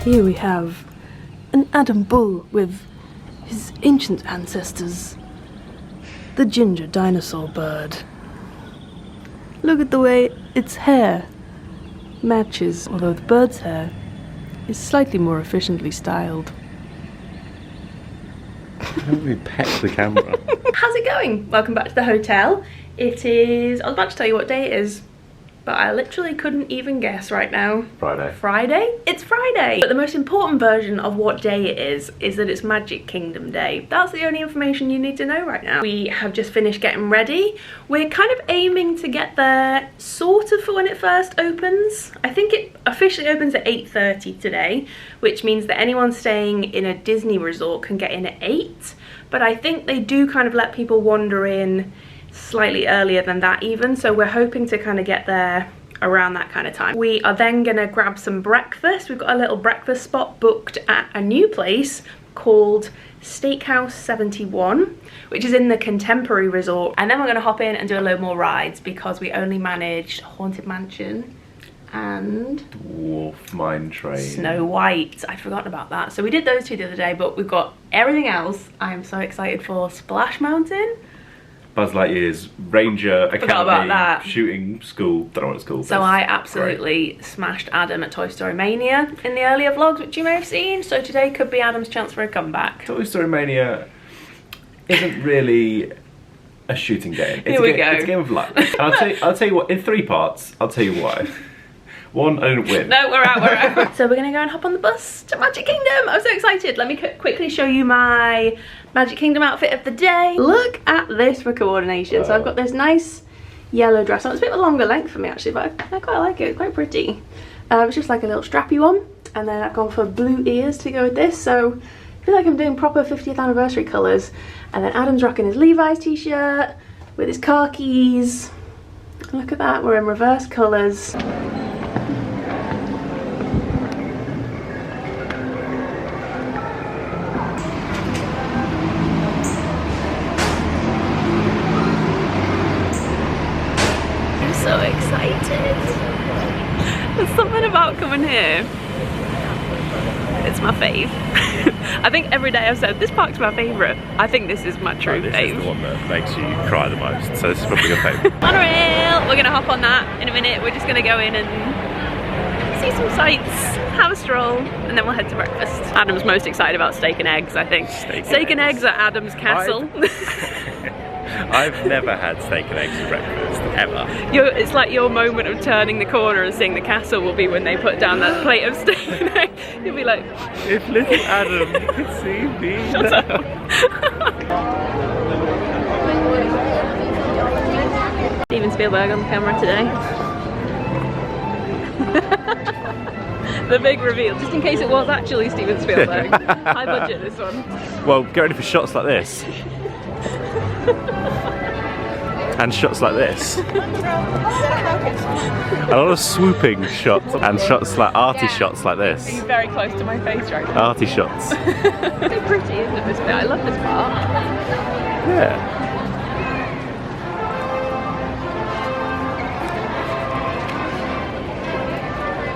Here we have an Adam bull with his ancient ancestors. The ginger dinosaur bird. Look at the way its hair matches, although the bird's hair is slightly more efficiently styled. Don't we pet the camera? How's it going? Welcome back to the hotel. It is, I was about to tell you what day it is, but I literally couldn't even guess right now. Friday. Friday? It's Friday! But the most important version of what day it is that it's Magic Kingdom Day. That's the only information you need to know right now. We have just finished getting ready. We're kind of aiming to get there sort of for when it first opens. I think it officially opens at 8:30 today, which means that anyone staying in a Disney resort can get in at 8. But I think they do kind of let people wander in slightly earlier than that even, so we're hoping to kind of get there around that kind of time. We are then gonna grab some breakfast. We've got a little breakfast spot booked at a new place called Steakhouse 71, which is in the Contemporary Resort, and then we're gonna hop in and do a load more rides because we only managed Haunted Mansion and Dwarf Mine Train. Snow White. I'd forgotten about that. So we did those two the other day, but we've got everything else. I am so excited for Splash Mountain. Buzz Lightyear's Ranger Academy shooting school. Don't know what it's called. So I absolutely smashed Adam at Toy Story Mania in the earlier vlogs, which you may have seen. So today could be Adam's chance for a comeback. Toy Story Mania isn't really a shooting game. Here we go. It's a game of luck. And I'll tell you what, in 3 parts, I'll tell you why. 1, I didn't win. No, we're out. So we're gonna go and hop on the bus to Magic Kingdom. I'm so excited. Let me quickly show you my Magic Kingdom outfit of the day. Look at this for coordination. So I've got this nice yellow dress on. It's a bit of a longer length for me actually, but I quite like it. It's quite pretty. It's just like a little strappy one. And then I've gone for blue ears to go with this. So I feel like I'm doing proper 50th anniversary colours. And then Adam's rocking his Levi's t-shirt with his khakis. Look at that, we're in reverse colours. So excited. There's something about coming here. It's my fave. I think every day I've said this park's my favourite. I think this is my true fave. This is the one that makes you cry the most, so this is probably your favourite. Unreal! We're gonna hop on that in a minute. We're just gonna go in and see some sights, have a stroll, and then we'll head to breakfast. Adam's most excited about steak and eggs, I think. Steak and eggs at Adam's castle. I've never had steak and eggs for breakfast, ever. It's like your moment of turning the corner and seeing the castle will be when they put down that plate of steak and eggs. You'll be like, if little Adam could see me. Shut up. Steven Spielberg on the camera today. The big reveal, just in case it was actually Steven Spielberg. High budget this one. Well, get ready for shots like this. And shots like this. A lot of swooping shots and shots like arty shots like this. Are you very close to my face right now? Arty shots. So pretty, isn't it, this bit? I love this part. Yeah.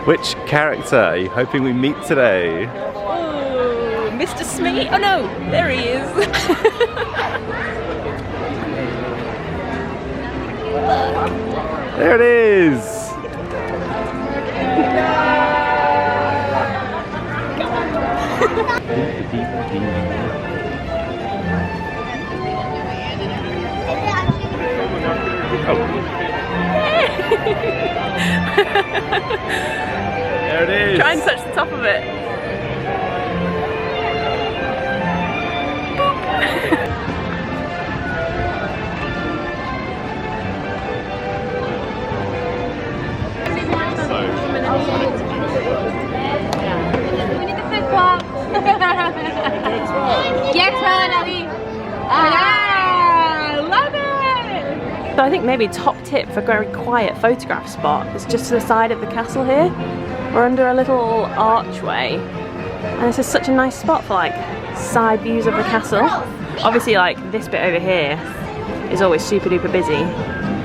Which character are you hoping we meet today? Oh, Mr. Smee. Oh no, there he is. There it is! There it is! Try and touch the top of it. So I think maybe top tip for a very quiet photograph spot is just to the side of the castle here. We're under a little archway and this is such a nice spot for like side views of the castle. Obviously like this bit over here is always super duper busy,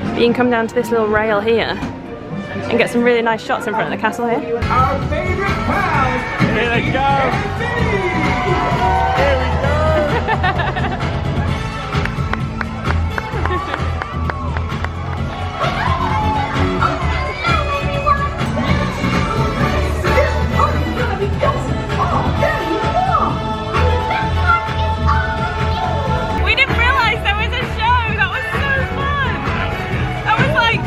but you can come down to this little rail here and get some really nice shots in front of the castle here. Our favorite clown. Here they go. Here we go. We didn't realise there was a show. That was so fun. That was like,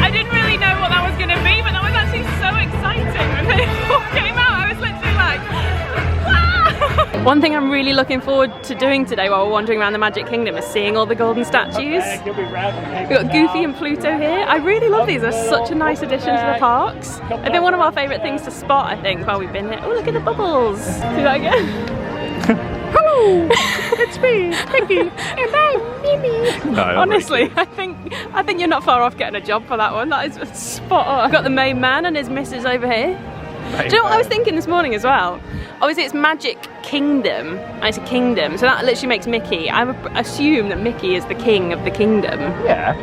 I didn't really know what that was going to be, but that was actually so exciting. When they all came out, I was literally like, ah! One thing I'm really looking forward to doing today while we're wandering around the Magic Kingdom is seeing all the golden statues. We've got Goofy and Pluto here. I really love these. They're such a nice addition to the parks. They've been one of our favourite things to spot, I think, while we've been here. Oh, look at the bubbles. Do that again. Hello, it's me, Mickey, and I'm Minnie. No, honestly, I think you're not far off getting a job for that one. That is spot on. I've got the main man and his missus over here. Do you know what I was thinking this morning as well? Obviously it's Magic Kingdom, and it's a kingdom, so that literally makes Mickey. I assume that Mickey is the king of the kingdom. Yeah.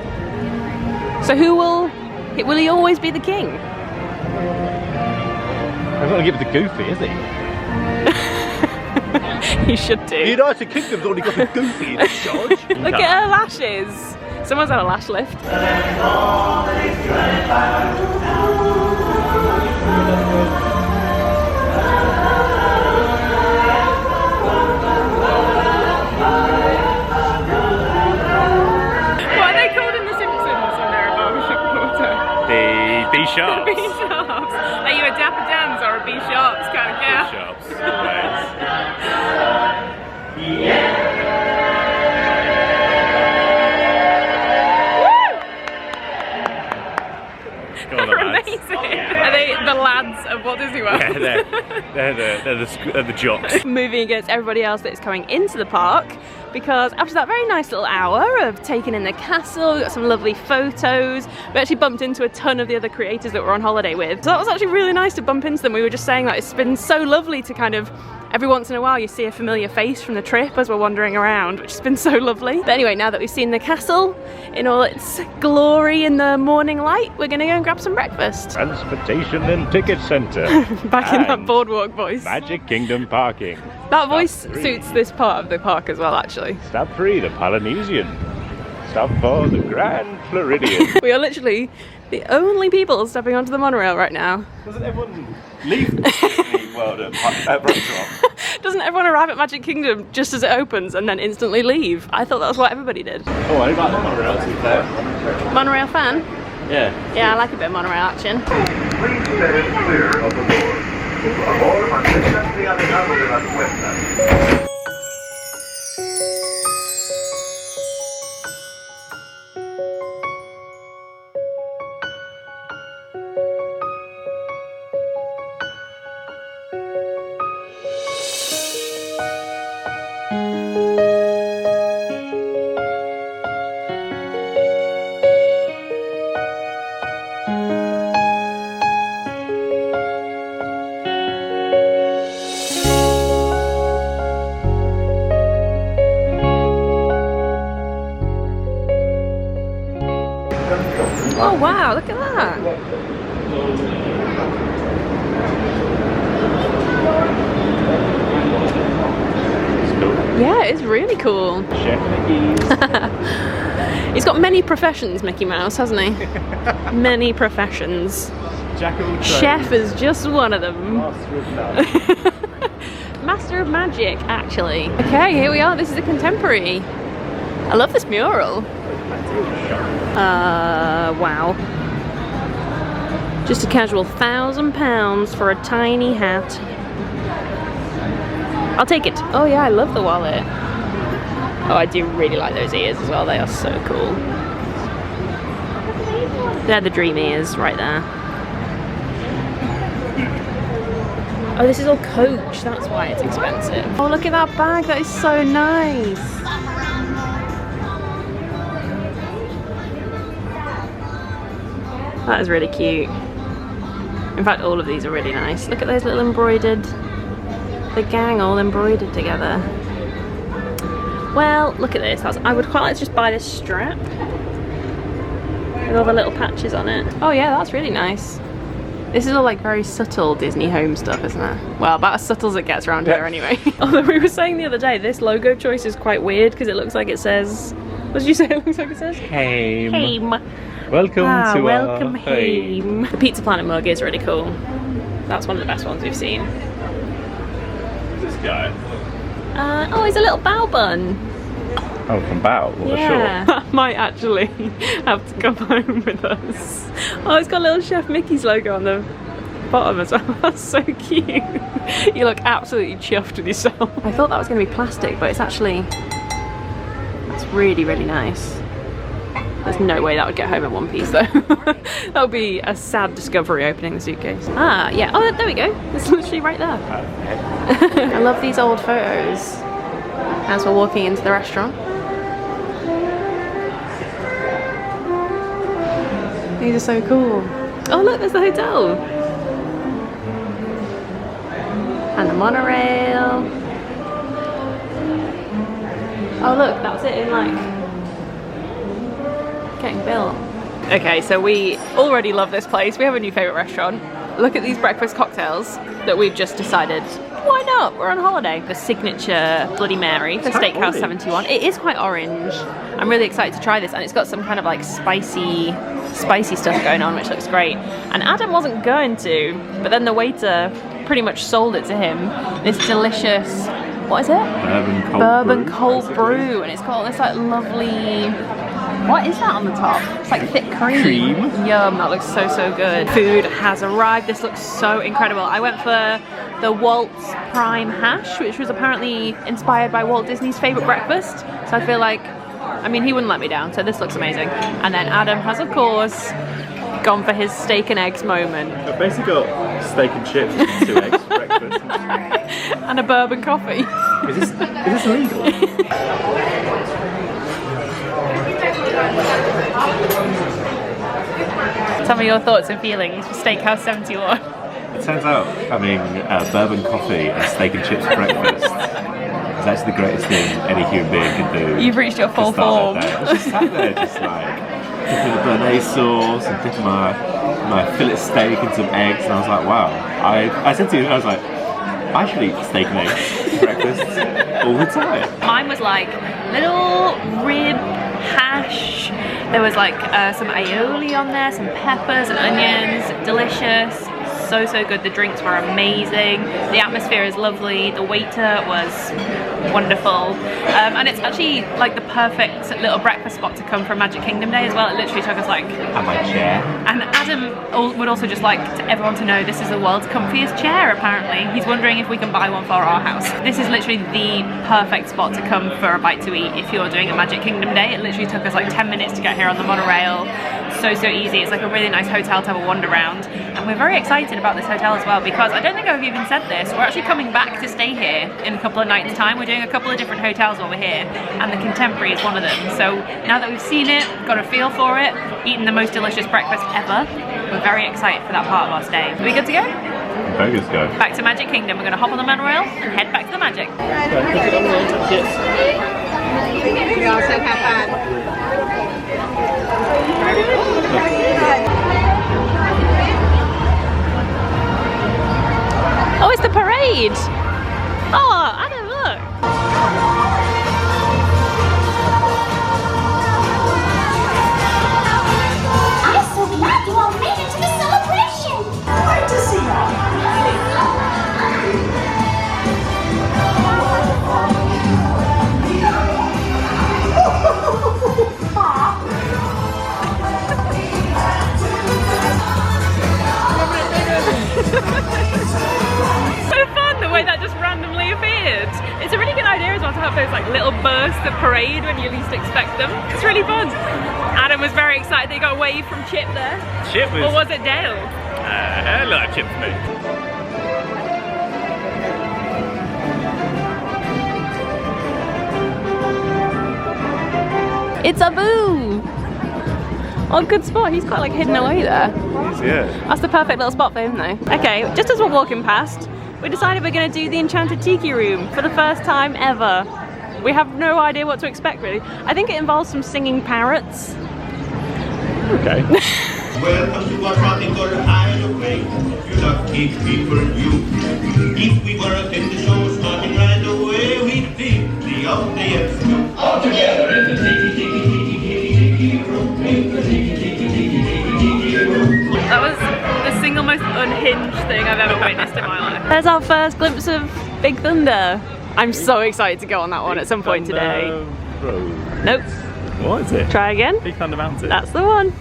So will he always be the king? I'm going to give it to Goofy, is he? He should do. The United Kingdom's only got a Goofy in charge. Look at her lashes. Someone's had a lash lift. What are they called in The Simpsons when they're a barbershop reporter? The B-sharps. B-sharps. Are you a Dapper Dans or a B-sharps kind of girl? B-sharps. Right. They're amazing. Are they the lads of Walt Disney World? Yeah, they're the jocks. Moving against everybody else that's coming into the park, because after that very nice little hour of taking in the castle, we got some lovely photos. We actually bumped into a ton of the other creators that we're on holiday with. So that was actually really nice to bump into them. We were just saying that it's been so lovely to kind of, every once in a while you see a familiar face from the trip as we're wandering around, which has been so lovely. But anyway, now that we've seen the castle in all its glory in the morning light, we're gonna go and grab some breakfast. Transportation and Ticket Centre. Back in that boardwalk voice. Magic Kingdom parking. That voice suits this part of the park as well, actually. Stop 3, the Polynesian. Stop 4, the Grand Floridian. We are literally the only people stepping onto the monorail right now. Doesn't everyone leave the Disney World at restaurant? Doesn't everyone arrive at Magic Kingdom just as it opens and then instantly leave? I thought that was what everybody did. Oh, I like the monorail to be fair. Monorail fan? Yeah. Yeah, I like a bit of monorail action. Please stand clear of the door. Ahora manténganse alejados de las puertas. Oh wow, look at that. Yeah, it's really cool. Chef Mickey's. He's got many professions, Mickey Mouse, hasn't he? Many professions. Jack of all trades. Chef is just one of them. Master of none. Master of magic, actually. Okay, here we are. This is a contemporary. I love this mural. Wow. Just a casual £1,000 for a tiny hat. I'll take it. Oh yeah, I love the wallet. Oh, I do really like those ears as well. They are so cool. They're the dream ears right there. Oh, this is all Coach. That's why it's expensive. Oh, look at that bag. That is so nice. That is really cute. In fact, all of these are really nice. Look at those little embroidered, the gang all embroidered together. Well, look at this. I would quite like to just buy this strap. with all the little patches on it. Oh yeah, that's really nice. This is all like very subtle Disney home stuff, isn't it? Well, about as subtle as it gets around here anyway. Although we were saying the other day, this logo choice is quite weird because it looks like it says, what did you say it looks like it says? Hame. Hame. Welcome to welcome our home. home. The Pizza Planet mug is really cool. That's one of the best ones we've seen. This guy. Oh, he's a little bow bun. Oh, from Bow. Well, Yeah, sure. that might actually have to come home with us. Oh, it's got a little Chef Mickey's logo on the bottom as well. That's so cute. You look absolutely chuffed with yourself. I thought that was going to be plastic, but it's actually, that's really, really nice. There's no way that would get home in one piece though. That would be a sad discovery opening the suitcase. Ah, yeah. Oh, there we go. It's literally right there. I love these old photos as we're walking into the restaurant. These are so cool. Oh look, there's the hotel. And the monorail. Oh look, that's it in like getting built. Okay, so we already love this place. We have a new favourite restaurant. Look at these breakfast cocktails that we've just decided, why not? We're on holiday. The signature Bloody Mary for Steakhouse 71. It is quite orange. I'm really excited to try this, and it's got some kind of like spicy stuff going on, which looks great. And Adam wasn't going to, but then the waiter pretty much sold it to him. This delicious, what is it? Bourbon cold brew, and it's got this like lovely, what is that on the top? It's like thick cream. Yum, that looks so, so good. Food has arrived. This looks so incredible. I went for the Walt's Prime Hash, which was apparently inspired by Walt Disney's favourite breakfast. So I feel like, I mean, he wouldn't let me down, so this looks amazing. And then Adam has, of course, gone for his steak and eggs moment. I've basically got steak and chips and 2 eggs for breakfast. And a bourbon coffee. Is this illegal? Tell me your thoughts and feelings for Steakhouse 71. It turns out having bourbon coffee and steak and chips for breakfast is actually the greatest thing any human being can do. You've reached your full to start form. their day. I was just sat there just like dipping the béarnaise sauce and dipping my fillet steak and some eggs, and I was like, wow. I said to you, I was like, I should eat steak and eggs for breakfast all the time. Mine was like little rib hash. There was like some aioli on there, some peppers and onions. Delicious. So, so good. The drinks were amazing. The atmosphere is lovely. The waiter was wonderful. And it's actually like the perfect little breakfast spot to come for Magic Kingdom Day as well. It literally took us like... And my chair. And Adam would also just like everyone to know this is the world's comfiest chair, apparently. He's wondering if we can buy one for our house. This is literally the perfect spot to come for a bite to eat if you're doing a Magic Kingdom Day. It literally took us like 10 minutes to get here on the monorail. So, so easy. It's like a really nice hotel to have a wander around. And we're very excited about this hotel as well, because I don't think I've even said this, we're actually coming back to stay here in a couple of nights' time. We're doing a couple of different hotels while we're here, and the Contemporary is one of them. So now that we've seen it, got a feel for it, eaten the most delicious breakfast ever, we're very excited for that part of our stay. Are we good to go? Very good to go. Back to Magic Kingdom. We're going to hop on the monorail and head back to the Magic. We also have fun. Oh, it's the parade! Oh, Adam, look! I'm so glad you all made it to the celebration! Great to see you! So fun the way that just randomly appeared. It's a really good idea as well to have those like little bursts of parade when you least expect them. It's really fun. Adam was very excited that he got a wave from Chip there. Chip was... Or was it Dale? A lot of Chip for me. It's Abu! Oh, good spot. He's quite like hidden away there. Yeah. That's the perfect little spot for him though. Okay, just as we're walking past, we decided we're going to do the Enchanted Tiki Room for the first time ever. We have no idea what to expect really. I think it involves some singing parrots. Okay. Welcome to our tropical hideaway. You lucky people, you. If we were a in the show starting right away, we'd be the audience. All together in the tiki room. That was the single most unhinged thing I've ever witnessed in my life. There's our first glimpse of Big Thunder. I'm so excited to go on that one at some point today. Road. Nope. What is it? Try again. Big Thunder Mountain. That's the one.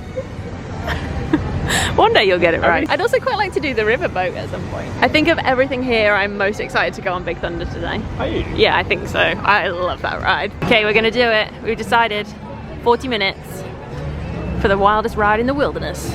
One day you'll get it right. I'd also quite like to do the riverboat at some point. I think of everything here, I'm most excited to go on Big Thunder today. Are you? Yeah, I think so. I love that ride. Okay, we're gonna do it. We've decided 40 minutes for the wildest ride in the wilderness.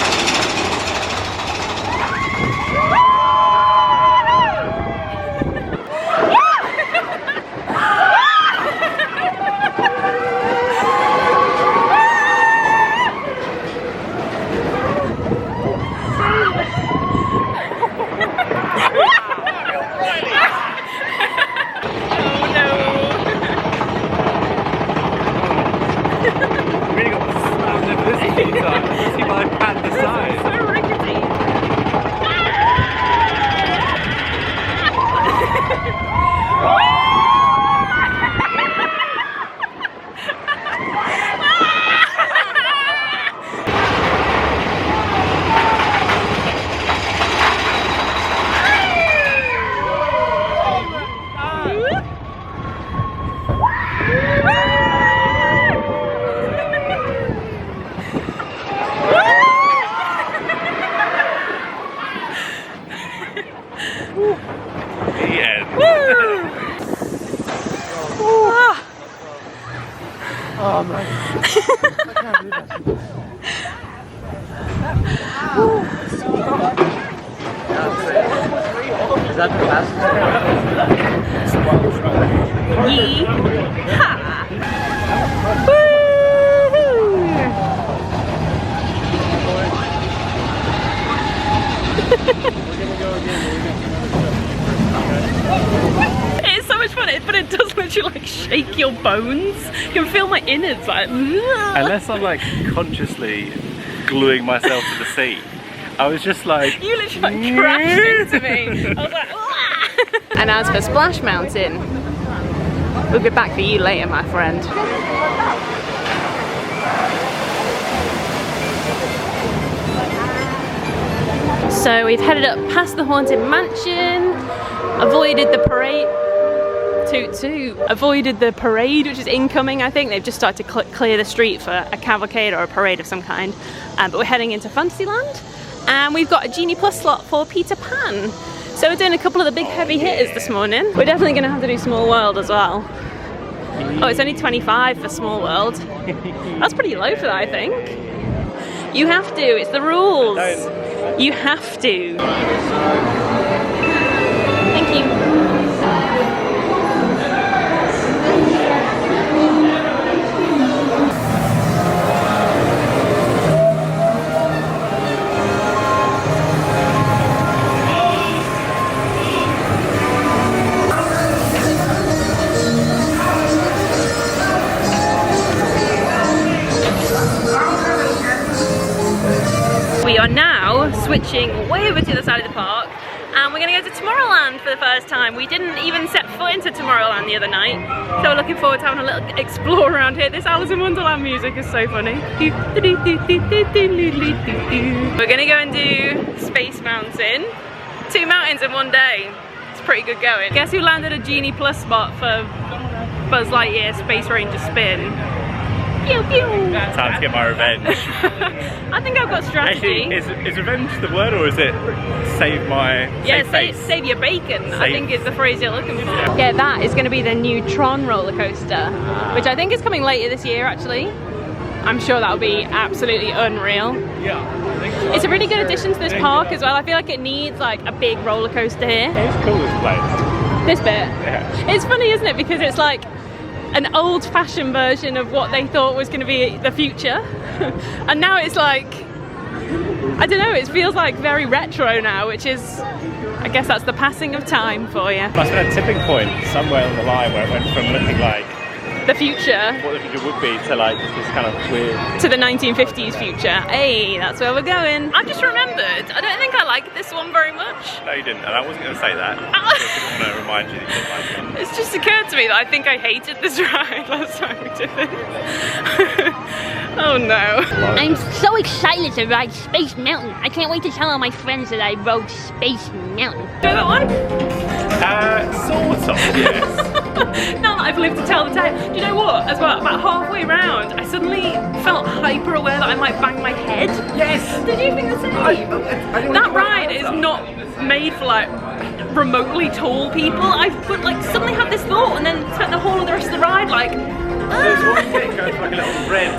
Oh man. Is that the last? Yee-ha! It's so much fun, but it does literally like shake your bones. You can feel my innards like. Unless I'm like consciously gluing myself to the seat. I was just like. You literally like crashed into me. I was like. And as for Splash Mountain, we'll be back for you later, my friend. So we've headed up past the Haunted Mansion, avoided the parade. Avoided the parade, which is incoming. I think they've just started to clear the street for a cavalcade or a parade of some kind. But we're heading into Fantasyland, and we've got a Genie Plus slot for Peter Pan. So we're doing a couple of the big heavy hitters this morning. We're definitely going to have to do Small World as well. Oh, it's only 25 for Small World. That's pretty low for that, I think. You have to. It's the rules. You have to. Thank you. We are now switching way over to the side of the park, and we're going to go to Tomorrowland for the first time. We didn't even set foot into Tomorrowland the other night, so we're looking forward to having a little explore around here. This Alice in Wonderland music is so funny. We're going to go and do Space Mountain. 2 mountains in one day. It's pretty good going. Guess who landed a Genie Plus spot for Buzz Lightyear Space Ranger Spin? Pew pew! Time to get my revenge. I think I've got strategy. Actually, is revenge the word, or is it save my save your bacon, I think is the phrase you're looking for. Yeah, that is going to be the new Tron roller coaster, which I think is coming later this year actually. I'm sure that'll be absolutely unreal. Yeah. It's a really good addition to this park as well. I feel like it needs like a big roller coaster here. It's cool, this place. This bit? Yeah. It's funny, isn't it? Because it's like an old-fashioned version of what they thought was going to be the future. And now it's like, I don't know, it feels like very retro now, which is, I guess that's the passing of time for you. Must have been a tipping point somewhere on the line where it went from looking like The future. What the future would be to like this kind of weird... To the 1950s future. Hey, that's where we're going. I just remembered, I don't think I like this one very much. No, you didn't, and I wasn't going to say that. I just want to remind you that you didn't like it. It's just occurred to me that I think I hated this ride last time we did it. Oh no. I'm so excited to ride Space Mountain. I can't wait to tell all my friends that I rode Space Mountain. Do that one? Sort of, yes. Now that I've lived to tell the tale. Do you know what? As well, about halfway round, I suddenly felt hyper aware that I might bang my head. Yes. Did you think the same? That ride is not made for like remotely tall people. I would like suddenly had this thought and then spent the whole of the rest of the ride like. There's one bit goes like a little red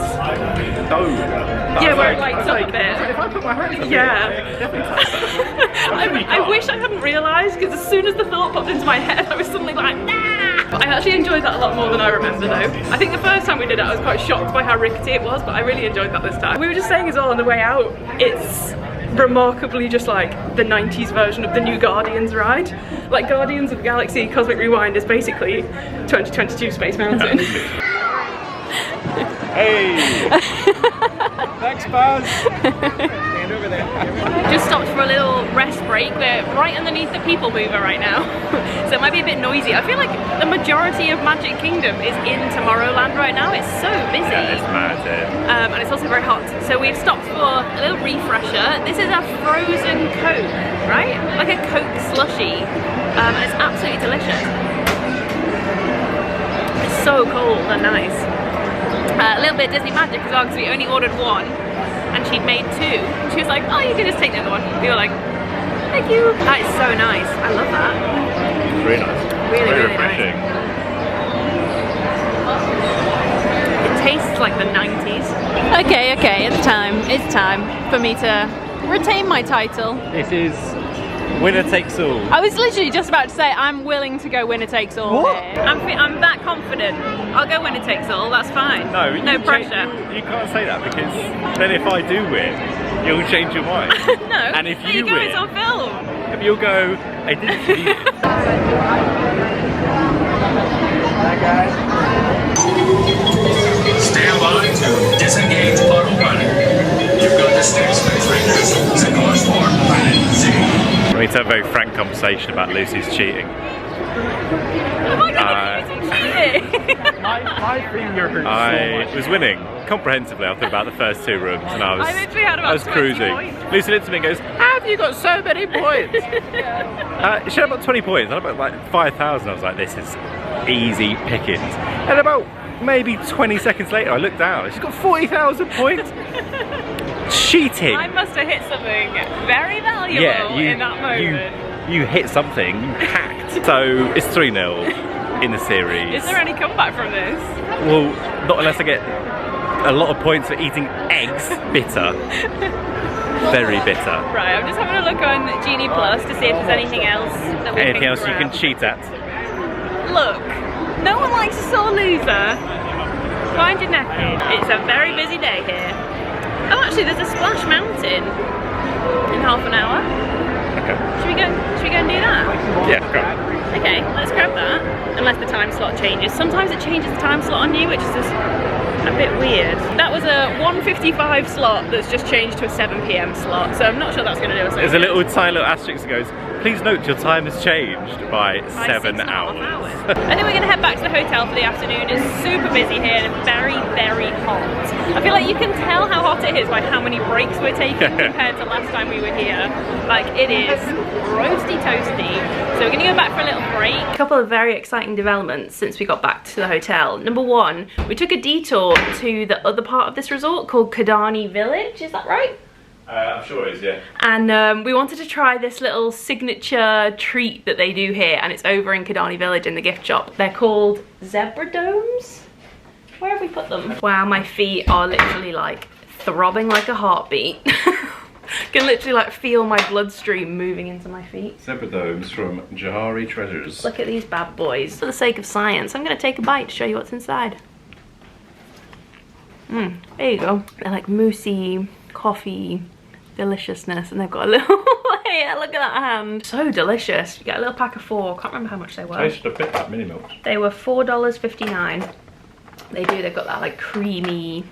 dome. Yeah, where it lights up a bit. If I put my hands on I wish I hadn't realised, because as soon as the thought popped into my head, I was suddenly like, nah! I actually enjoyed that a lot more than I remember though. I think the first time we did it, I was quite shocked by how rickety it was, but I really enjoyed that this time. We were just saying as well on the way out, it's remarkably just like the 90s version of the new Guardians ride. Like Guardians of the Galaxy Cosmic Rewind is basically 2022 Space Mountain. Hey! Thanks, Buzz! Stand over there. Just stopped for a little rest break. We're right underneath the people mover right now. So it might be a bit noisy. I feel like the majority of Magic Kingdom is in Tomorrowland right now. It's so busy. Yeah, it's mad here. And it's also very hot. So we've stopped for a little refresher. This is a frozen Coke, right? Like a Coke slushie. And it's absolutely delicious. It's so cold and nice. A little bit of Disney magic as well, because we only ordered one and she'd made two. She was like, oh, you can just take the other one. We were like, thank you. That is so nice. I love that. Really nice. Really, very really refreshing. Nice. It tastes like the 90s. Okay, it's time for me to retain my title. This is winner takes all. I was literally just about to say I'm willing to go winner takes all What? here. I'm that confident. I'll go winner takes all, that's fine. No, no pressure. You can't say that, because then if I do win, you'll change your mind. No, and if there you go, win, it's on film. if you'll go, I didn't see it. Hi guys. Stand by to disengage puddle running. You've got to stay Space Rangers. The course for Planet Z. We need to have a very frank conversation about Lucy's cheating. Oh my god, you're cheating! I was winning comprehensively after about the first two rooms, and I literally had about 20 cruising. points. Lucy looked at me and goes, how have you got so many points? She had about 20 points, I had about like 5,000. I was like, this is easy pickings. And about maybe 20 seconds later, I looked down, she's got 40,000 points. Cheating! I must have hit something very valuable in that moment. You hit something, you hacked. So it's 3-0 in the series. Is there any comeback from this? Well, not unless I get a lot of points for eating eggs. Bitter. Very bitter. Right, I'm just having a look on Genie Plus to see if there's anything else that we Anything else you grab. can cheat at? Look, no one likes a sore loser. Find your naked. It's a very busy day here. Oh, actually, there's a Splash Mountain in half an hour. Okay. Should we go and do that? Yeah, go. Okay, let's grab that. Unless the time slot changes. Sometimes it changes the time slot on you, which is just a bit weird. That was a 1:55 slot that's just changed to a 7 PM slot, so I'm not sure that's going to do us. There's a little tiny little asterisk that goes, please note your time has changed by 7 hours. I think we're going to head back to the hotel for the afternoon. It's super busy here and very, very hot. I feel like you can tell how hot it is by how many breaks we're taking compared to last time we were here. Like, it is roasty toasty. So we're going to go back for a little break. A couple of very exciting developments since we got back to the hotel. Number one, we took a detour to the other part of this resort called Kidani Village. Is that right? I'm sure it is, yeah. And we wanted to try this little signature treat that they do here, and it's over in Kidani Village in the gift shop. They're called zebra domes. Where have we put them? Wow, my feet are literally like throbbing like a heartbeat. Can literally like feel my bloodstream moving into my feet. Zebra domes from Jahari Treasures. Look at these bad boys. For the sake of science, I'm gonna take a bite to show you what's inside. There you go. They're like moussey, coffee deliciousness, and they've got a little yeah, look at that hand. So delicious. You get a little pack of 4. Can't remember how much they were. I should have picked that mini milk. They were $4.59. They do, they've got that like creamy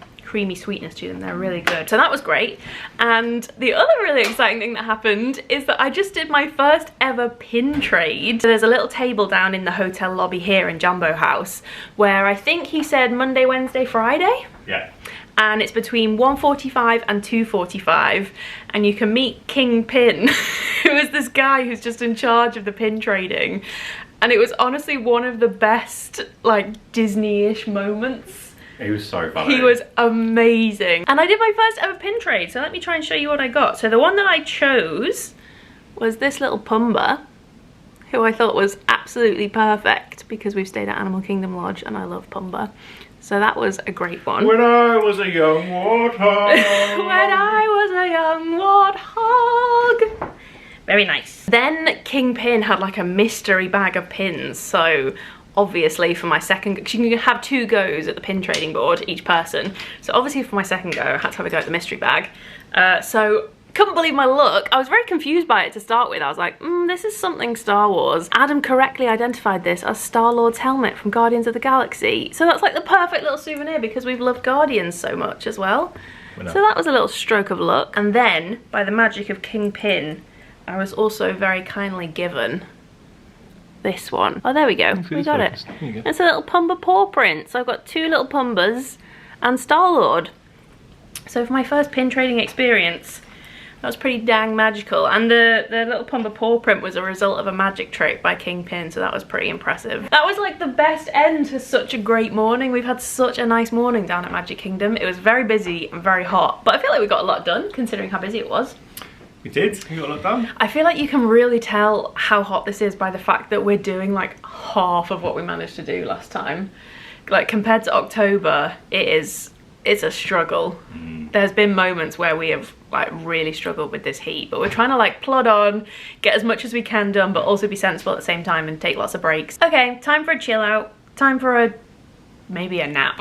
sweetness to them. They're really good. So that was great. And the other really exciting thing that happened is that I just did my first ever pin trade. So there's a little table down in the hotel lobby here in Jumbo House where I think he said Monday, Wednesday, Friday. Yeah. And it's between 1:45 and 2:45, and you can meet King Pin, who is this guy who's just in charge of the pin trading. And it was honestly one of the best like Disney-ish moments. He was so funny. He was amazing. And I did my first ever pin trade, so let me try and show you what I got. So the one that I chose was this little Pumbaa, who I thought was absolutely perfect because we've stayed at Animal Kingdom Lodge and I love Pumbaa. So that was a great one. When I was a young warthog. When I was a young warthog. Very nice. Then King Pin had like a mystery bag of pins, so obviously for my second, because you can have 2 goes at the pin trading board, each person. So obviously for my second go, I had to have a go at the mystery bag. So couldn't believe my luck. I was very confused by it to start with. I was like, this is something Star Wars. Adam correctly identified this as Star-Lord's helmet from Guardians of the Galaxy. So that's like the perfect little souvenir because we've loved Guardians so much as well. So that was a little stroke of luck. And then, by the magic of King Pin, I was also very kindly given this one. Oh, there we go. We got it. It's a little Pumbaa paw print. So I've got 2 little Pumbaas and Star-Lord. So for my first pin trading experience, that was pretty dang magical. And the little Pumbaa paw print was a result of a magic trick by King Pin, so that was pretty impressive. That was like the best end to such a great morning. We've had such a nice morning down at Magic Kingdom. It was very busy and very hot, but I feel like we got a lot done considering how busy it was. We did. We got a lot done. I feel like you can really tell how hot this is by the fact that we're doing like half of what we managed to do last time. Like compared to October, it's a struggle. There's been moments where we have like really struggled with this heat, but we're trying to like plod on, get as much as we can done, but also be sensible at the same time and take lots of breaks. Okay, time for a chill out. Time for maybe a nap.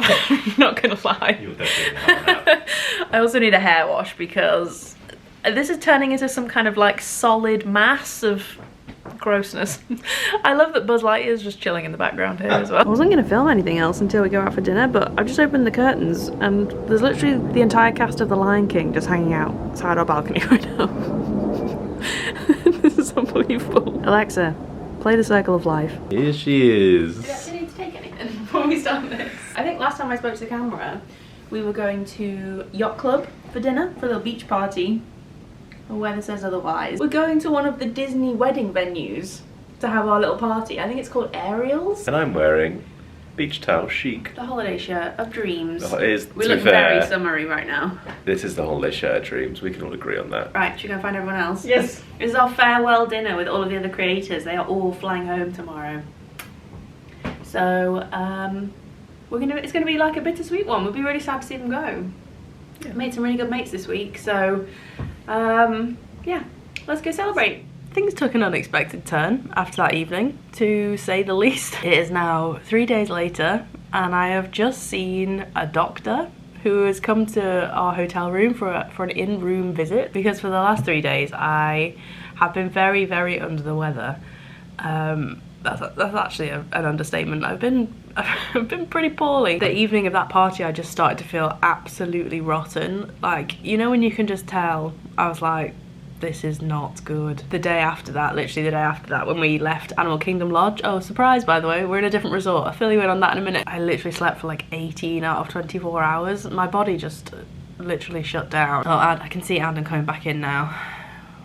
Not gonna lie. You'll definitely have a nap. I also need a hair wash because this is turning into some kind of like solid mass of grossness. I love that Buzz Lightyear's just chilling in the background here as well. I wasn't going to film anything else until we go out for dinner, but I've just opened the curtains and there's literally the entire cast of The Lion King just hanging outside our balcony right now. This is unbelievable. Alexa, play The Circle of Life. Here she is. Do you actually need to take anything before we start this? I think last time I spoke to the camera, we were going to Yacht Club for dinner, for a little beach party. Or weather says otherwise. We're going to one of the Disney wedding venues to have our little party. I think it's called Ariel's. And I'm wearing beach towel chic. The holiday shirt of dreams. We look very summery right now. This is the holiday shirt of dreams. We can all agree on that. Right, should we go find everyone else? Yes. This is our farewell dinner with all of the other creators. They are all flying home tomorrow. So, it's gonna be like a bittersweet one. We'll be really sad to see them go. Yeah. Made some really good mates this week, so yeah, let's go celebrate. Things took an unexpected turn after that evening, to say the least. It is now 3 days later and I have just seen a doctor who has come to our hotel room for an in-room visit because for the last 3 days I have been very, very under the weather. That's actually an understatement. I've been pretty poorly. The evening of that party I just started to feel absolutely rotten. Like, you know when you can just tell, I was like, this is not good. The day after that, literally the day after that, when we left Animal Kingdom Lodge, oh surprise by the way, we're in a different resort. I'll fill you in on that in a minute. I literally slept for like 18 out of 24 hours. My body just literally shut down. Oh, I can see Adam coming back in now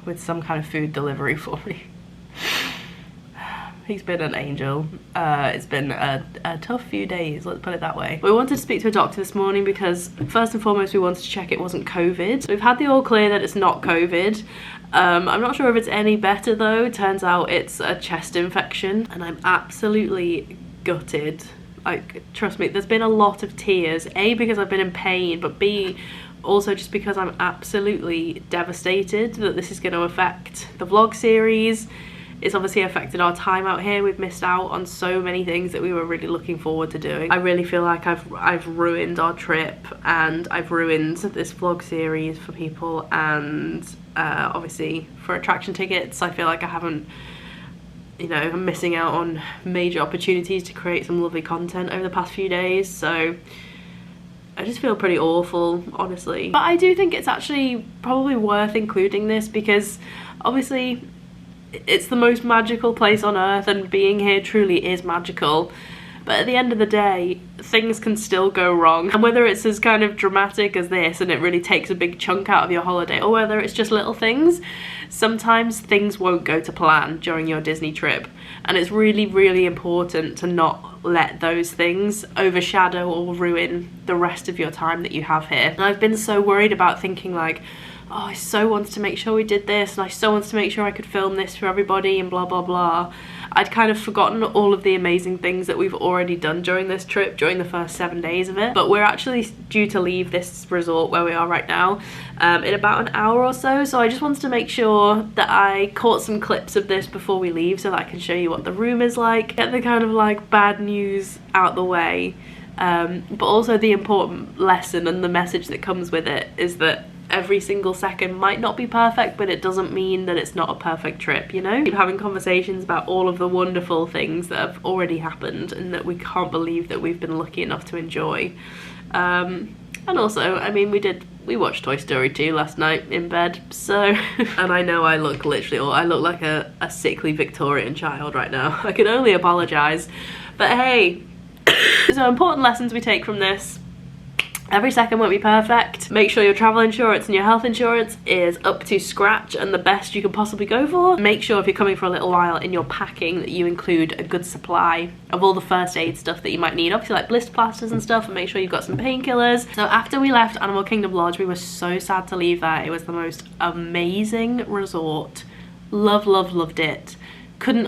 with some kind of food delivery for me. He's been an angel. It's been a tough few days, let's put it that way. We wanted to speak to a doctor this morning because first and foremost we wanted to check it wasn't COVID. We've had the all clear that it's not COVID. I'm not sure if it's any better though. Turns out it's a chest infection and I'm absolutely gutted. Like, trust me, there's been a lot of tears. A, because I've been in pain, but B, also just because I'm absolutely devastated that this is going to affect the vlog series. It's obviously affected our time out here. We've missed out on so many things that we were really looking forward to doing. I really feel like I've ruined our trip and I've ruined this vlog series for people, and obviously for attraction tickets I feel like I haven't you know, I'm missing out on major opportunities to create some lovely content over the past few days, so I just feel pretty awful, honestly. But I do think it's actually probably worth including this because obviously it's the most magical place on earth and being here truly is magical. But at the end of the day, things can still go wrong. And whether it's as kind of dramatic as this and it really takes a big chunk out of your holiday, or whether it's just little things, sometimes things won't go to plan during your Disney trip. And it's really, really important to not let those things overshadow or ruin the rest of your time that you have here. And I've been so worried about thinking like, oh, I so wanted to make sure we did this and I so wanted to make sure I could film this for everybody and blah blah blah. I'd kind of forgotten all of the amazing things that we've already done during this trip, during the first 7 days of it. But we're actually due to leave this resort where we are right now in about an hour or so. So I just wanted to make sure that I caught some clips of this before we leave so that I can show you what the room is like, get the kind of like bad news out the way. But also the important lesson and the message that comes with it is that every single second might not be perfect, but it doesn't mean that it's not a perfect trip, you know? Keep having conversations about all of the wonderful things that have already happened and that we can't believe that we've been lucky enough to enjoy. And also, I mean, we watched Toy Story 2 last night in bed, so and I know I look like a sickly Victorian child right now. I can only apologize, but hey. So important lessons we take from this: every second won't be perfect. Make sure your travel insurance and your health insurance is up to scratch and the best you can possibly go for. Make sure if you're coming for a little while in your packing that you include a good supply of all the first aid stuff that you might need, obviously like blister plasters and stuff, and make sure you've got some painkillers. So after we left Animal Kingdom Lodge, we were so sad to leave there. It was the most amazing resort. Loved it.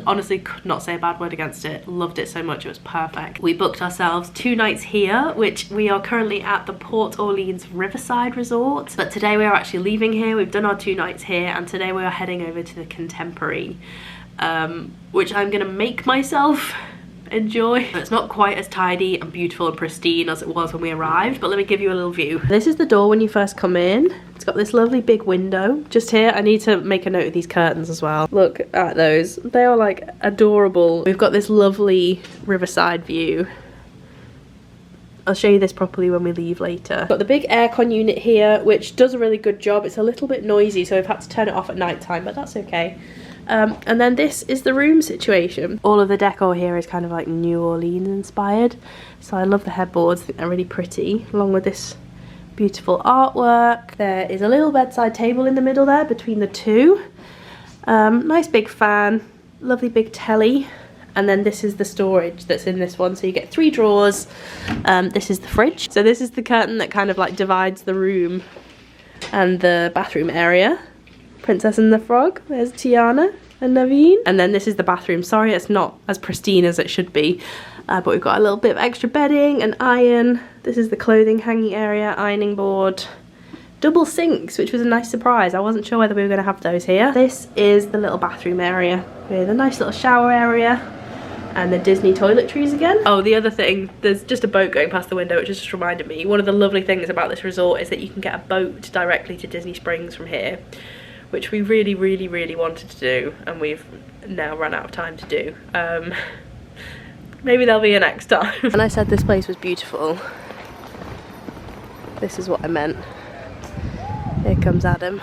Honestly could not say a bad word against it. Loved it so much, it was perfect. We booked ourselves 2 nights here, which we are currently at the Port Orleans Riverside resort, but today we are actually leaving here. We've done our 2 nights here and today we are heading over to the Contemporary, which I'm gonna make myself enjoy. It's not quite as tidy and beautiful and pristine as it was when we arrived, but let me give you a little view. This is the door when you first come in. It's got this lovely big window just here. I need to make a note of these curtains as well. Look at those, they are like adorable. We've got this lovely riverside view. I'll show you this properly when we leave later. Got the big aircon unit here, which does a really good job. It's a little bit noisy, so I've had to turn it off at night time, but that's okay. And then this is the room situation. All of the decor here is kind of like New Orleans inspired. So I love the headboards, I think they're really pretty, along with this beautiful artwork. There is a little bedside table in the middle there between the two. Nice big fan, lovely big telly. And then this is the storage that's in this one. So you get 3 drawers. This is the fridge. So this is the curtain that kind of like divides the room and the bathroom area. Princess and the Frog, there's Tiana and Naveen. And then this is the bathroom. Sorry, it's not as pristine as it should be, but we've got a little bit of extra bedding, an iron. This is the clothing hanging area, ironing board, double sinks, which was a nice surprise. I wasn't sure whether we were going to have those here. This is the little bathroom area with a nice little shower area and the Disney toiletries again. Oh, the other thing, there's just a boat going past the window, which just reminded me. One of the lovely things about this resort is that you can get a boat directly to Disney Springs from here, which we really wanted to do and we've now run out of time to do. Maybe there'll be a next time. And I said this place was beautiful. This is what I meant. Here comes Adam.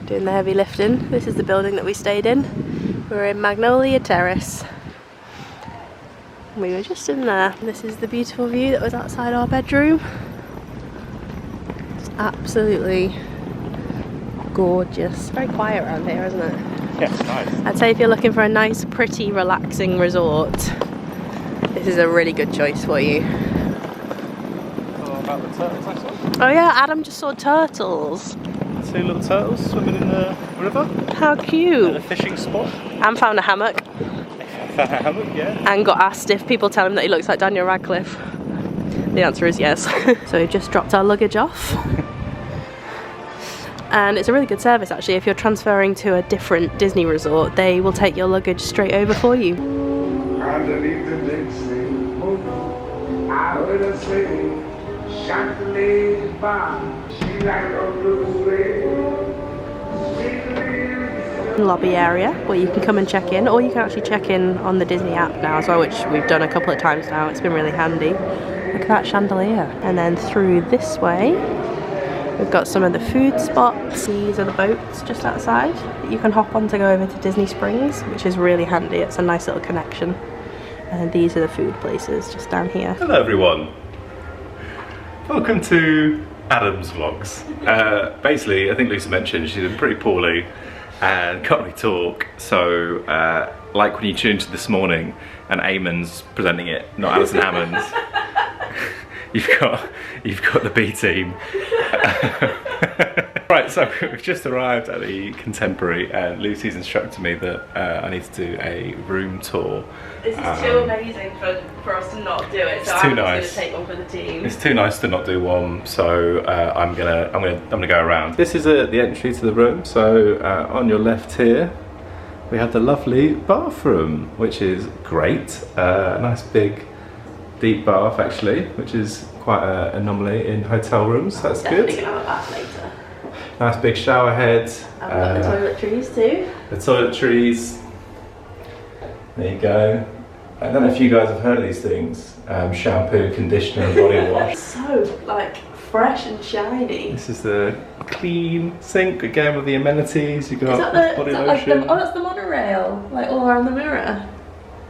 Doing the heavy lifting. This is the building that we stayed in. We're in Magnolia Terrace. We were just in there. This is the beautiful view that was outside our bedroom. Absolutely gorgeous. Very quiet around here, isn't it? Yeah, it's nice. I'd say if you're looking for a nice, pretty, relaxing resort, this is a really good choice for you. Oh, about the turtles I saw. Oh yeah, Adam just saw turtles. 2 little turtles swimming in the river. How cute. At a fishing spot. And found a hammock. Found a hammock, yeah. And got asked if people tell him that he looks like Daniel Radcliffe. The answer is yes. So we've just dropped our luggage off. And it's a really good service actually. If you're transferring to a different Disney resort, they will take your luggage straight over for you. Underneath the big sea, I heard her say, shot the lady by, she like a blue ray. Sweet little lobby area where you can come and check in, or you can actually check in on the Disney app now as well, which we've done a couple of times now. It's been really handy. Look at that chandelier. And then through this way, we've got some of the food spots. These are the boats just outside that you can hop on to go over to Disney Springs, which is really handy. It's a nice little connection. And these are the food places just down here. Hello everyone. Welcome to Adam's vlogs. Basically, I think Lucy mentioned she's been pretty poorly and can't really talk. So, like when you tuned to This Morning and Eamon's presenting it, not Alison Hammond's, you've got the B team. Right, so we've just arrived at the Contemporary and Lucy's instructed me that I need to do a room tour. This is too amazing for us to not do it, so I'm just going to take one for the team. It's too nice to not do one, so I'm gonna go around. This is the entry to the room. So on your left here, we have the lovely bathroom, which is great. Nice big, deep bath actually, which is quite an anomaly in hotel rooms. That's good. Definitely gonna have a bath later. Nice big shower head. I've got the toiletries too. The toiletries. There you go. I don't know if you guys have heard of these things. Shampoo, conditioner, and body wash. So like fresh and shiny. This is the clean sink again with the amenities. You got body lotion. Like oh, that's the monorail, like all around the mirror.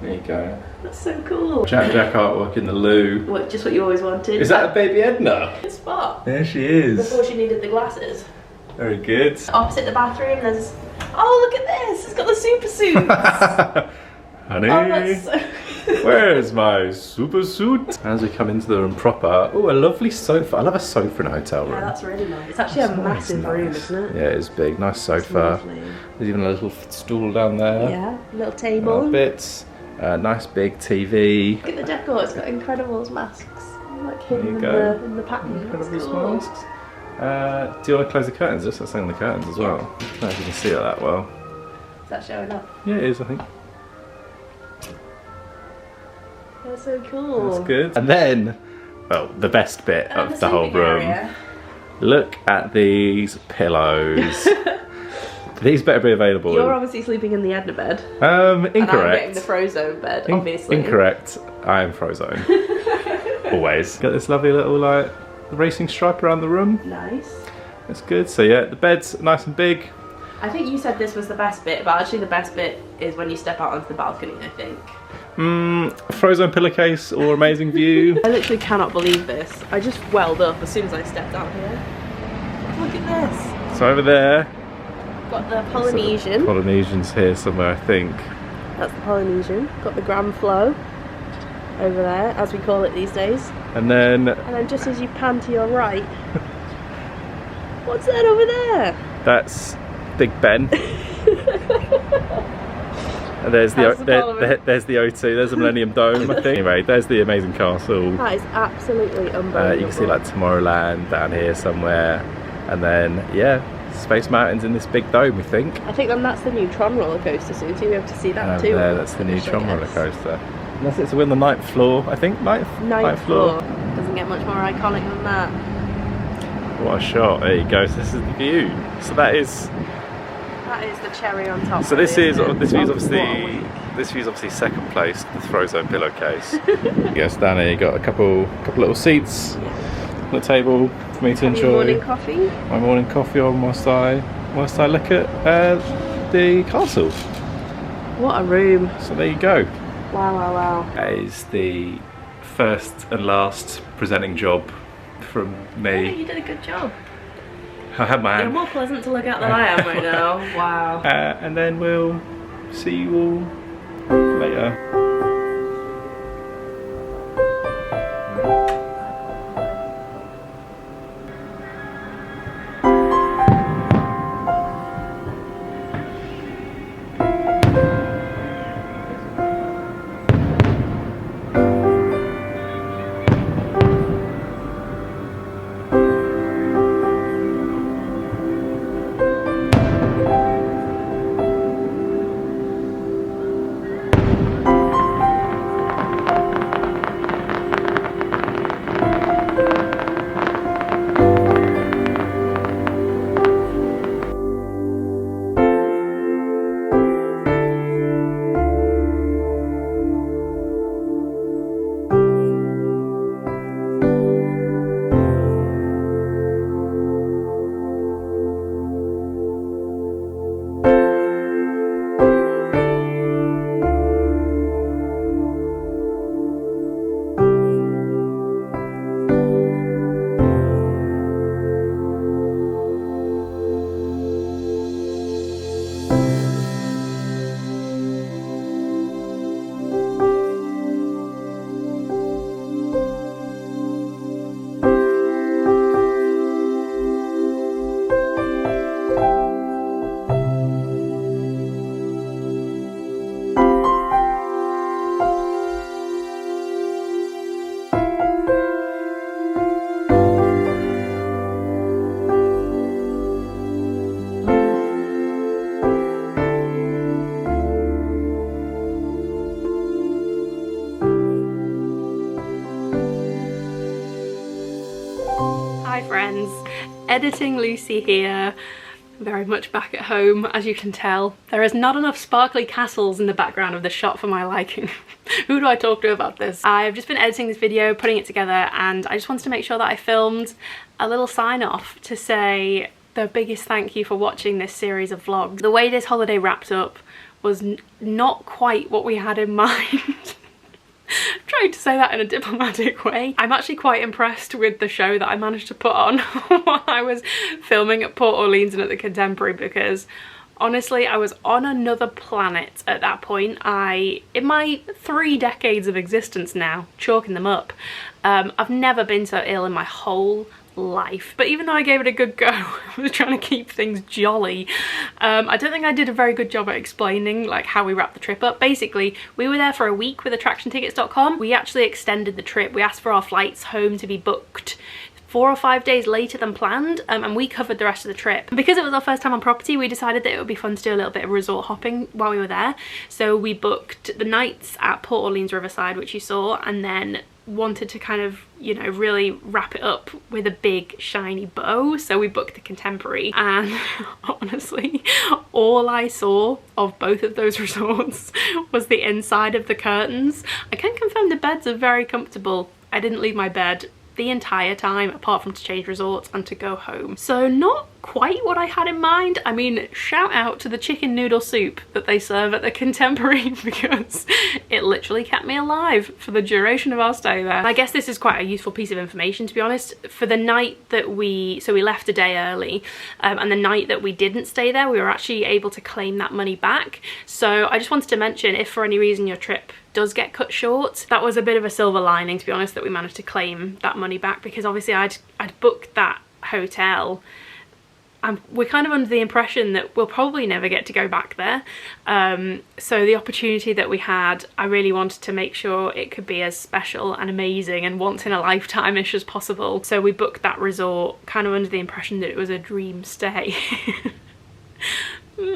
There you go. That's so cool. Jack artwork in the loo. What, just what you always wanted? Is that a baby Edna? Good spot. There she is. Before she needed the glasses. Very good. Opposite the bathroom, there's. Oh, look at this! It's got the super suits. Honey, oh, that's so... where's my super suit? As we come into the room proper, oh, a lovely sofa. I love a sofa in a hotel room. Yeah, that's really nice. It's actually a massive room, isn't it? Yeah, it's big. Nice sofa. There's even a little stool down there. Yeah, little table. Bits. Nice big TV. Look at the decor. It's got Incredibles masks, like hidden in the pattern. Incredibles masks. Do you want to close the curtains? Just let's hang the curtains as well. I don't know if you can see it that well. Is that showing up? Yeah, it is, I think. That's so cool. That's good. And then, well, the best bit of the whole room. Area. Look at these pillows. These better be available. You're obviously sleeping in the Edna bed. Incorrect. And I'm getting the Frozone bed, obviously. Incorrect. I am Frozone. Always. Got this lovely little like racing stripe around the room. Nice. That's good. So yeah, the bed's nice and big. I think you said this was the best bit, but actually the best bit is when you step out onto the balcony, I think. Frozone pillowcase or amazing view. I literally cannot believe this. I just welled up as soon as I stepped out here. Look at this. So over there, got the Polynesian. Polynesian's here somewhere, I think. That's the Polynesian. Got the Grand Flow over there, as we call it these days. And then just as you pan to your right, what's that over there? That's Big Ben. And there's there's the O2, there's the Millennium Dome, I think. Anyway, there's the amazing castle. That is absolutely unbelievable. You can see like Tomorrowland down here somewhere. And then, yeah, Space Mountain's in this big dome, we think. I think then that's the new Tron roller coaster soon, so you'll be able to see that too. Yeah, that's the new Tron roller coaster. And that's it, so we're on the 9th floor, I think. Ninth floor. Doesn't get much more iconic than that. What a shot, there you go, so this is the view. So that is the cherry on top. So this view's obviously second place, the Frozone pillowcase. Yes, down here you got a couple little seats on the table for me to enjoy. Your morning coffee? My morning coffee on whilst I look at the castle. What a room. So there you go. Wow, wow, wow. That is the first and last presenting job from me. Yeah, you did a good job. I had my hand. You're more pleasant to look at than I am right now. Wow. And then we'll see you all later. editing Lucy here. Very much back at home, as you can tell. There is not enough sparkly castles in the background of the shot for my liking. Who do I talk to about this? I've just been editing this video, putting it together, and I just wanted to make sure that I filmed a little sign off to say the biggest thank you for watching this series of vlogs. The way this holiday wrapped up was not quite what we had in mind. I'm trying to say that in a diplomatic way. I'm actually quite impressed with the show that I managed to put on while I was filming at Port Orleans and at the Contemporary, because honestly I was on another planet at that point. In my 3 decades of existence now, chalking them up, I've never been so ill in my whole life. But even though I gave it a good go, I was trying to keep things jolly. I don't think I did a very good job at explaining like how we wrapped the trip up. Basically, we were there for a week with attractiontickets.com. We actually extended the trip. We asked for our flights home to be booked 4 or 5 days later than planned, and we covered the rest of the trip. Because it was our first time on property, we decided that it would be fun to do a little bit of resort hopping while we were there. So we booked the nights at Port Orleans Riverside, which you saw, and then wanted to kind of, you know, really wrap it up with a big shiny bow. So we booked the Contemporary, and honestly, all I saw of both of those resorts was the inside of the curtains. I can confirm the beds are very comfortable. I didn't leave my bed the entire time apart from to change resorts and to go home. So not quite what I had in mind. I mean, shout out to the chicken noodle soup that they serve at the Contemporary, because it literally kept me alive for the duration of our stay there. I guess this is quite a useful piece of information, to be honest. For the night that we left a day early, and the night that we didn't stay there, we were actually able to claim that money back. So I just wanted to mention, if for any reason your trip does get cut short, that was a bit of a silver lining, to be honest, that we managed to claim that money back, because obviously I'd booked that hotel. We're kind of under the impression that we'll probably never get to go back there. So the opportunity that we had, I really wanted to make sure it could be as special and amazing and once in a lifetime-ish as possible. So we booked that resort kind of under the impression that it was a dream stay.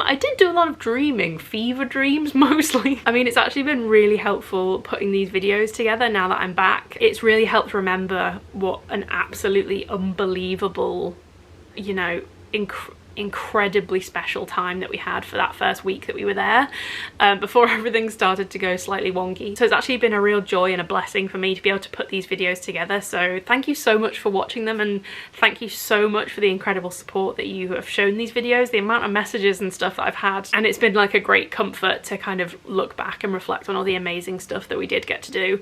I did do a lot of dreaming, fever dreams mostly. I mean, it's actually been really helpful putting these videos together now that I'm back. It's really helped remember what an absolutely unbelievable, you know, incredibly special time that we had for that first week that we were there, before everything started to go slightly wonky. So it's actually been a real joy and a blessing for me to be able to put these videos together. So thank you so much for watching them, and thank you so much for the incredible support that you have shown these videos, the amount of messages and stuff that I've had. And it's been like a great comfort to kind of look back and reflect on all the amazing stuff that we did get to do.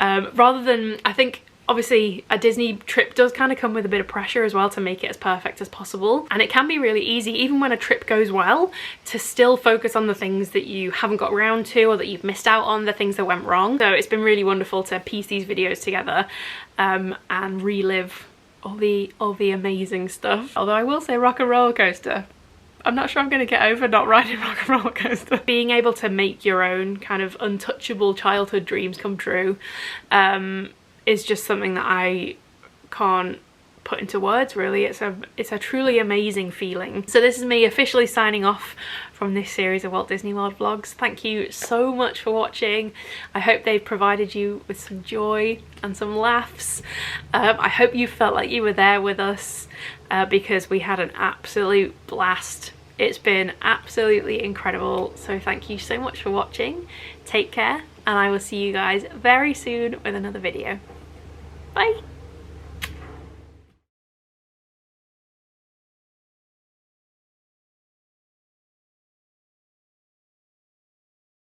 Rather than, I think, obviously a Disney trip does kind of come with a bit of pressure as well to make it as perfect as possible, and it can be really easy, even when a trip goes well, to still focus on the things that you haven't got around to or that you've missed out on, the things that went wrong. So it's been really wonderful to piece these videos together and relive all the amazing stuff. Although I will say, Rock and Roller Coaster, I'm not sure I'm going to get over not riding Rock and Roller Coaster. Being able to make your own kind of untouchable childhood dreams come true is just something that I can't put into words, really. It's a truly amazing feeling. So this is me officially signing off from this series of Walt Disney World vlogs. Thank you so much for watching. I hope they've provided you with some joy and some laughs. I hope you felt like you were there with us, because we had an absolute blast. It's been absolutely incredible. So thank you so much for watching. Take care, and I will see you guys very soon with another video. Bye!